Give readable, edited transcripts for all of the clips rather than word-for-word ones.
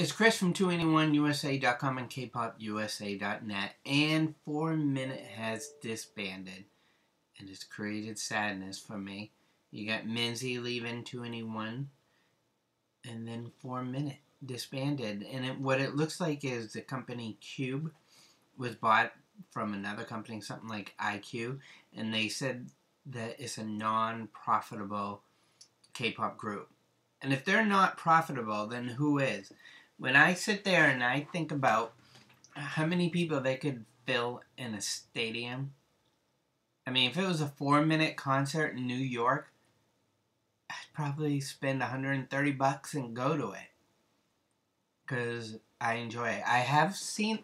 It's Chris from 2anyoneusa.com and kpopusa.net, and 4minute has disbanded, and it's created sadness for me. You got Minzy leaving 2anyone, and then 4minute disbanded, and what it looks like is the company Cube was bought from another company, something like IQ, and they said that it's a non-profitable K-pop group. And if they're not profitable, then who is? When I sit there and I think about how many people they could fill in a stadium, I mean, if it was a 4minute concert in New York, I'd probably spend $130 and go to it. Because I enjoy it. I have seen,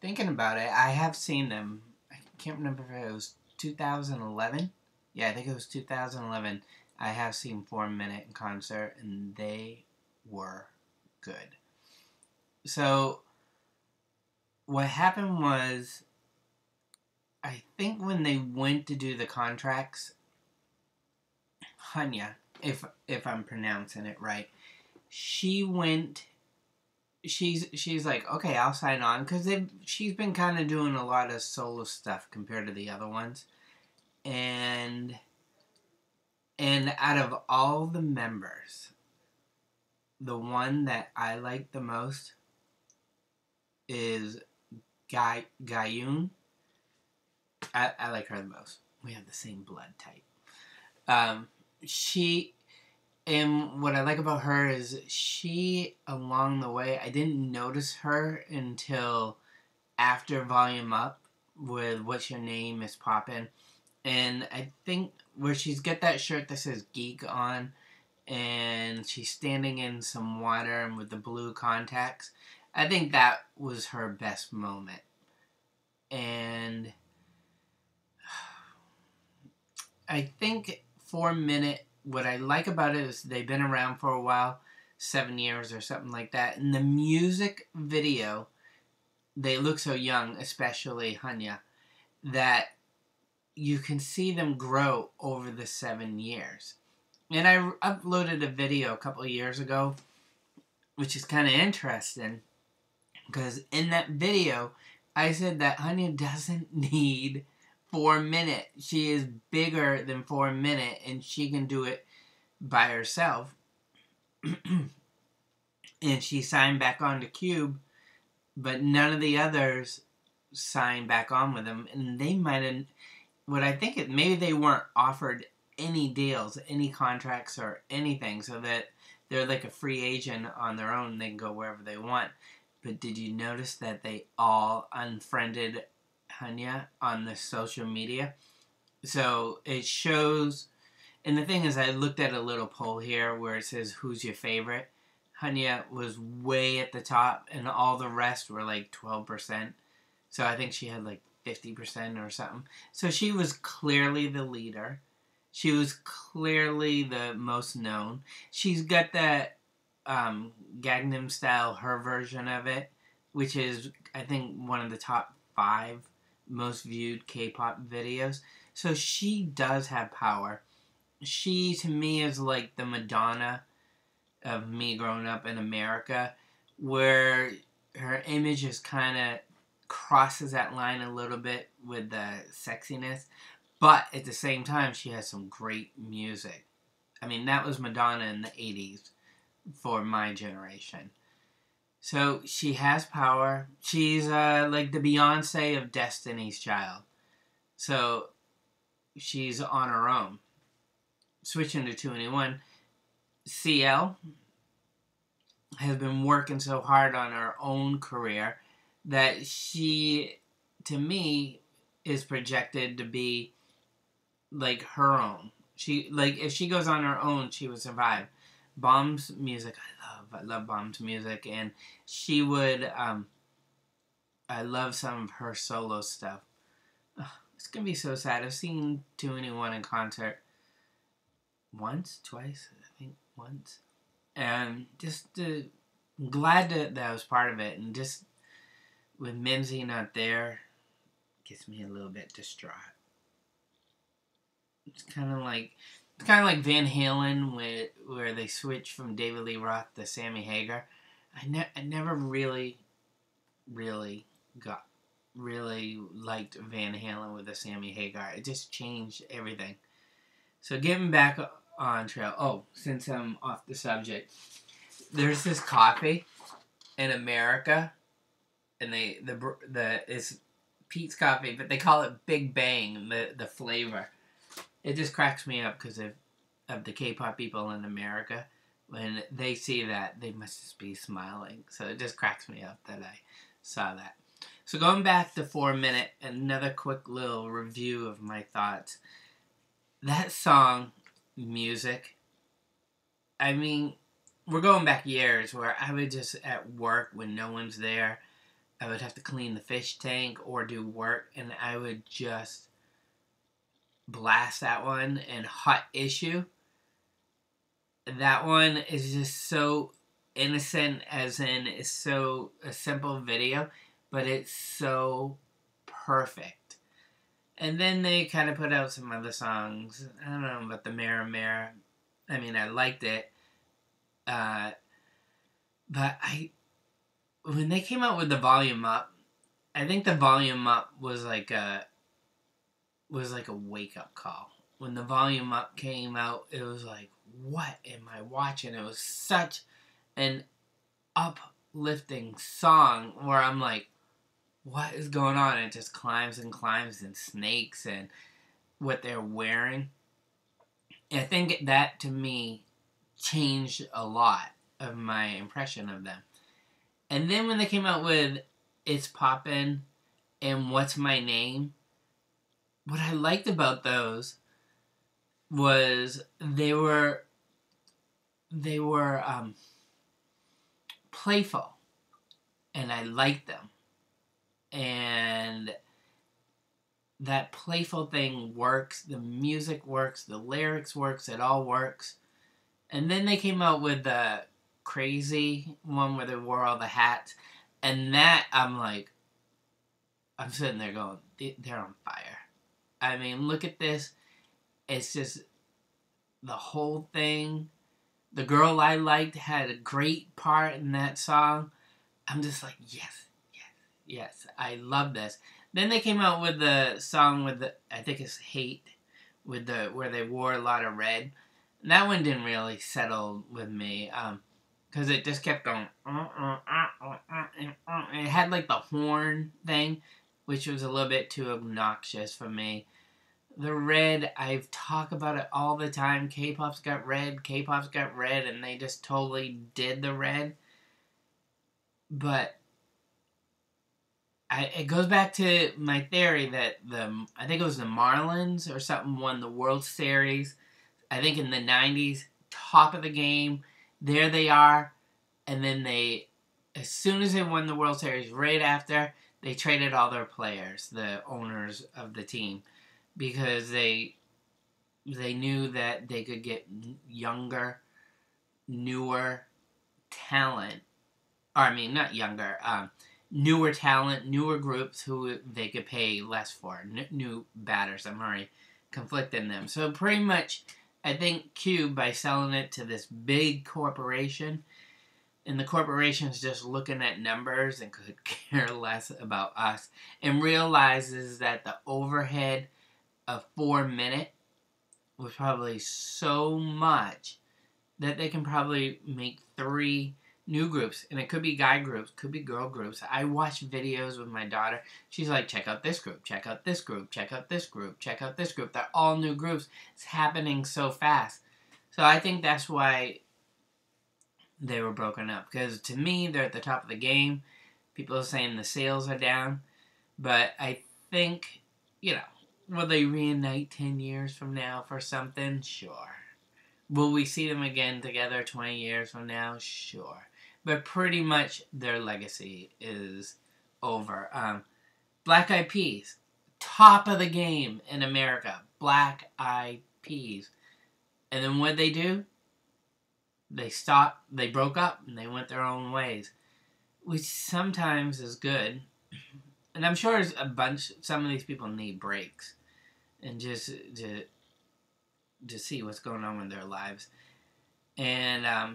thinking about it, I have seen them. I can't remember if it was 2011. Yeah, I think it was 2011. I have seen 4minute in concert, and they were good. So, what happened was, I think when they went to do the contracts, Hyun-a, if I'm pronouncing it right, she's like, okay, I'll sign on, because she's been kind of doing a lot of solo stuff compared to the other ones, and out of all the members, the one that I like the most is Gayun. I like her the most. We have the same blood type. And what I like about her is she, along the way, I didn't notice her until after Volume Up with What's Your Name is poppin'. And I think where she's got that shirt that says Geek on, and she's standing in some water and with the blue contacts, I think that was her best moment. And I think 4minute, what I like about it is they've been around for a while, 7 years or something like that. And the music video, they look so young, especially Hyun-a, that you can see them grow over the 7 years. And I uploaded a video a couple of years ago, which is kind of interesting, because in that video, I said that Hyun-a doesn't need 4minute. She is bigger than 4minute, and she can do it by herself. And she signed back on to Cube, but none of the others signed back on with them. And they might have, what I think is, maybe they weren't offered any deals, any contracts or anything, so that they're like a free agent on their own. They can go wherever they want. But did you notice that they all unfriended Hyun-a on the social media? So it shows, and the thing is, I looked at a little poll here where it says, who's your favorite? Hyun-a was way at the top, and all the rest were like 12%. So I think she had like 50% or something. So she was clearly the leader. She was clearly the most known. She's got that Gangnam Style, her version of it, which is, I think, one of the top 5 most viewed K-pop videos. So she does have power. She, to me, is like the Madonna of me growing up in America, where her image is kind of crosses that line a little bit with the sexiness, but at the same time, she has some great music. I mean, that was Madonna in the 80s for my generation. So she has power. She's like the Beyonce of Destiny's Child. So she's on her own. Switching to 2anyone, CL has been working so hard on her own career that she, to me, is projected to be like her own. She, like, if she goes on her own, she would survive. Bomb's music, I love Bomb's music, and she would, I love some of her solo stuff. It's gonna be so sad. I've seen 2anyone in concert once, twice, I think once, and just glad that I was part of it, and just with Minzy not there, gets me a little bit distraught. It's kind of like Van Halen, where they switched from David Lee Roth to Sammy Hagar. I never really got really liked Van Halen with the Sammy Hagar. It just changed everything. So getting back on trail. Oh, since I'm off the subject, there's this coffee in America, and it's Pete's Coffee, but they call it Big Bang. The flavor. It just cracks me up because of the K-pop people in America. When they see that, they must just be smiling. So it just cracks me up that I saw that. So going back to 4minute, another quick little review of my thoughts. That song, Music, I mean, we're going back years where I would just, at work when no one's there, I would have to clean the fish tank or do work, and I would just blast that one. And Hot Issue, that one is just so innocent, as in it's so a simple video, but it's so perfect. And then they kind of put out some other songs. I don't know about the Mirror Mirror. I mean, I liked it, but when they came out with the Volume Up, I think the Volume Up was like a wake up call. When the Volume Up came out, it was like, what am I watching? It was such an uplifting song where I'm like, what is going on? It just climbs and climbs, and snakes and what they're wearing. And I think that, to me, changed a lot of my impression of them. And then when they came out with It's Poppin' and What's My Name, what I liked about those was they were playful, and I liked them. And that playful thing works, the music works, the lyrics works, it all works. And then they came out with the Crazy one where they wore all the hats, and that, I'm like, I'm sitting there going, they're on fire. I mean, look at this. It's just the whole thing. The Girl I Liked had a great part in that song. I'm just like, yes, I love this. Then they came out with the song with I think it's Hate, with where they wore a lot of red. And that one didn't really settle with me, because it just kept going. It had like the horn thing, which was a little bit too obnoxious for me. The red, I've talked about it all the time. K-pop's got red, and they just totally did the red. But it goes back to my theory that I think it was the Marlins or something won the World Series. I think in the 90s, top of the game. There they are. And then as soon as they won the World Series, right after, they traded all their players, the owners of the team, because they knew that they could get younger, newer talent. Or, I mean, not younger, newer talent, newer groups who they could pay less for. New batters. I'm already conflicting them. So pretty much, I think Cube, by selling it to this big corporation, and the corporation's just looking at numbers and could care less about us, and realizes that the overhead of 4minute was probably so much that they can probably make 3 new groups. And it could be guy groups, could be girl groups. I watch videos with my daughter. She's like, check out this group, check out this group, check out this group, check out this group. They're all new groups. It's happening so fast. So I think that's why they were broken up. Because to me, they're at the top of the game. People are saying the sales are down. But I think, will they reunite 10 years from now for something? Sure. Will we see them again together 20 years from now? Sure. But pretty much their legacy is over. Black Eyed Peas. Top of the game in America. Black Eyed Peas. And then what'd they do? They stopped. They broke up and they went their own ways. Which sometimes is good. And I'm sure some of these people need breaks. And just to see what's going on with their lives. And, I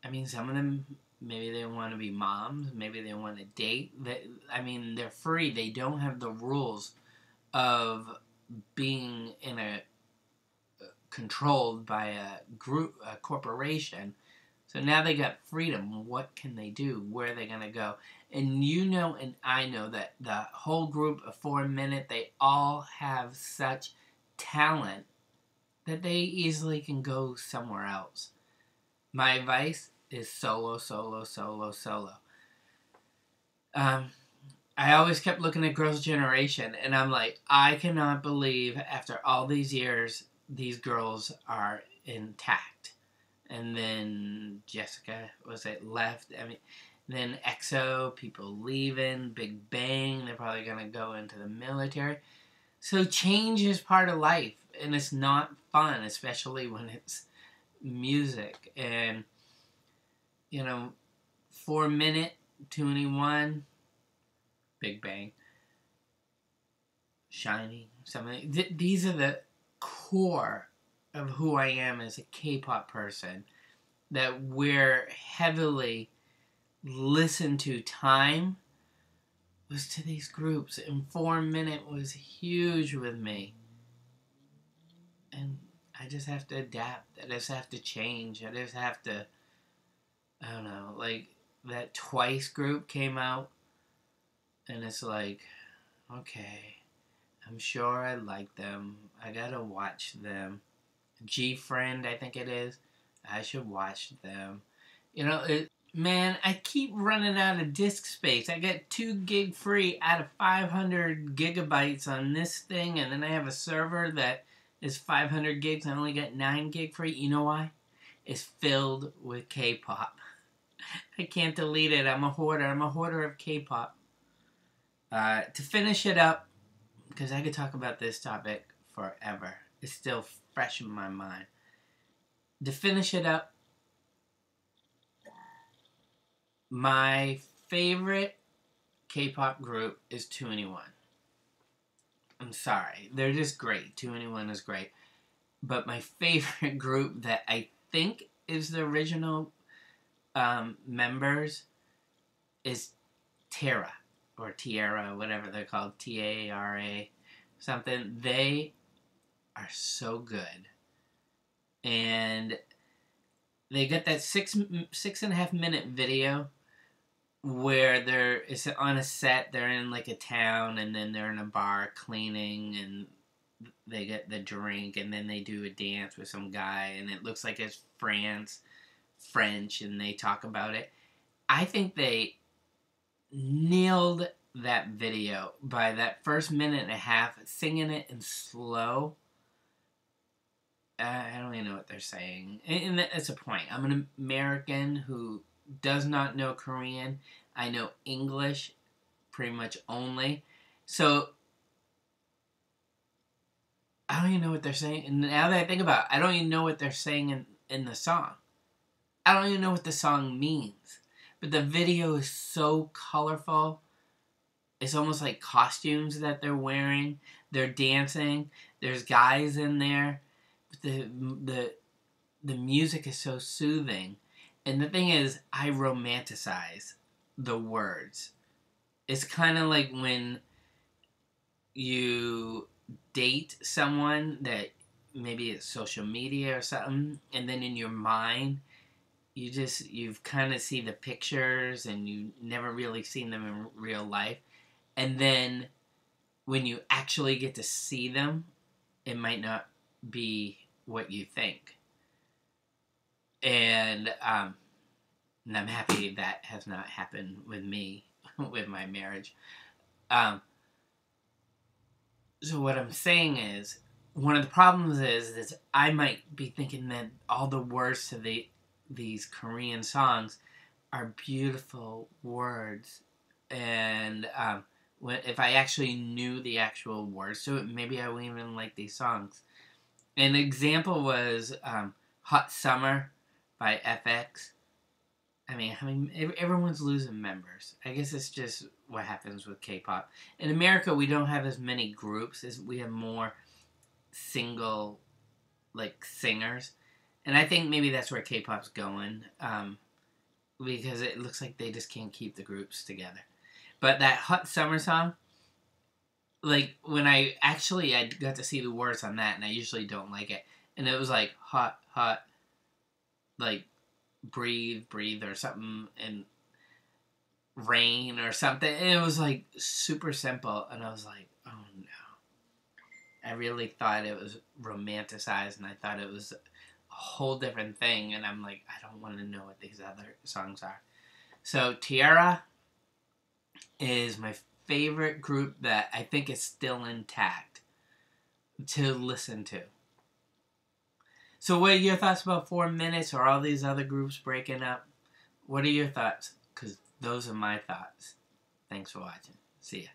mean, some of them maybe they want to be moms. Maybe they want to date. I mean, they're free. They don't have the rules of being in a controlled by a group, a corporation. So now they got freedom. What can they do? Where are they going to go? And you know, and I know that the whole group of 4minute, they all have such talent that they easily can go somewhere else. My advice is solo, solo, solo, solo. I always kept looking at Girls' Generation, and I'm like, I cannot believe after all these years, these girls are intact. And then Jessica, was it, left? I mean, then EXO, people leaving, Big Bang, they're probably going to go into the military. So change is part of life, and it's not fun, especially when it's music. And, you know, 4minute, 2NE1, Big Bang, Shining, something. These are the core of who I am as a K-pop person, that we're heavily listened to. Time was to these groups, and 4minute was huge with me. And I just have to adapt. I just have to change. I just have to, I don't know, like that Twice group came out, and it's like, okay, I'm sure I like them. I gotta watch them. G-Friend, I think it is. I should watch them. You know, man, I keep running out of disk space. I get 2 gig free out of 500 gigabytes on this thing, and then I have a server that is 500 gigs. I only get 9 gig free. You know why? It's filled with K-pop. I can't delete it. I'm a hoarder. I'm a hoarder of K-pop. To finish it up, because I could talk about this topic forever. It's still fresh in my mind. To finish it up, my favorite K-pop group is 2NE1. I'm sorry. They're just great. 2NE1 is great. But my favorite group that I think is the original members is Tara. Or Tiara, whatever they're called. T-A-R-A. Something. They are so good. And they get that 6.5 minute video where it's on a set, they're in like a town, and then they're in a bar cleaning, and they get the drink, and then they do a dance with some guy, and it looks like it's French, and they talk about it. I think they nailed that video by that first minute and a half, singing it in slow. I don't even know what they're saying. And that's a point. I'm an American who does not know Korean. I know English pretty much only. So I don't even know what they're saying. And now that I think about it, I don't even know what they're saying in the song. I don't even know what the song means. But the video is so colorful. It's almost like costumes that they're wearing. They're dancing. There's guys in there. The music is so soothing. And the thing is, I romanticize the words. It's kind of like when you date someone that maybe it's social media or something, and then in your mind, you've kind of see the pictures and you never really seen them in real life. And then when you actually get to see them, it might not be what you think. And I'm happy that has not happened with me, with my marriage. So what I'm saying is, one of the problems is I might be thinking that all the words to these Korean songs are beautiful words. And if I actually knew the actual words to it, maybe I wouldn't even like these songs. An example was Hot Summer by FX. I mean, everyone's losing members. I guess it's just what happens with K-pop. In America, we don't have as many groups. We have more single, like, singers. And I think maybe that's where K-pop's going. because it looks like they just can't keep the groups together. But that Hot Summer song, like, when I got to see the words on that, and I usually don't like it, and it was like, hot, hot, like, breathe, breathe, or something, and rain, or something, and it was, like, super simple, and I was like, oh, no. I really thought it was romanticized, and I thought it was a whole different thing, and I'm like, I don't want to know what these other songs are. So, Tiara is my favorite group that I think is still intact to listen to. So what are your thoughts about 4 minutes or all these other groups breaking up? What are your thoughts? Because those are my thoughts. Thanks for watching. See ya.